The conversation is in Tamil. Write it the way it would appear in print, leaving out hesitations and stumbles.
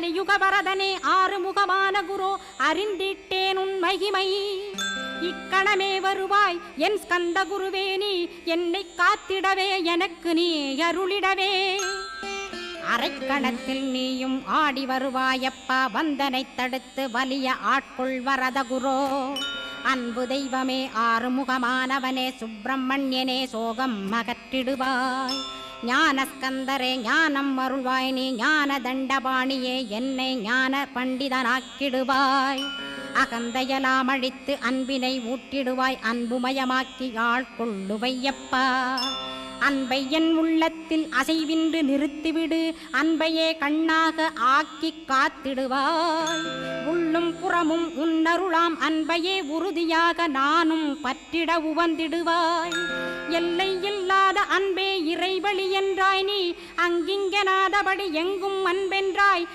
கலியுக வரதனே ஆறுமுகமான குரு அறிந்திட்டேன் உன் மகிமை. இக்கணமே வருவாய் என் ஸ்கந்த குருவே, நீ என்னை காத்திடவே எனக்கு நீ அருளிடவே. அரைக்கணத்தில் நீயும் ஆடி வருவாயப்பா, வந்தனை தடுத்து வலிய ஆட்கொள் வரத குரோ. அன்பு தெய்வமே ஆறுமுகமானவனே சுப்பிரமணியனே சோகம் அகற்றிடுவாய். ஞானஸ்கந்தரே ஞானம் அருள்வாய், நீ ஞான தண்டபாணியே என்னை ஞான பண்டிதனாக்கிடுவாய். அகந்தையலாம் அழித்து அன்பினை ஊட்டிடுவாய், அன்புமயமாக்கி ஆள்கொள்ளுவையப்பா. அன்பை என் உள்ளத்தில் அசைவின்றி நிறுத்திவிடு, அன்பையே கண்ணாக ஆக்கி காத்திடுவாய். உள்ளும் புறமும் உன்னருளாம் அன்பையே உறுதியாக நானும் பற்றிட உவந்திடுவாய். எல்லை இல்லாத அன்பே இறைவழி என்றாய், நீ அங்கிங்கனாதபடி எங்கும் அன்பென்றாய்.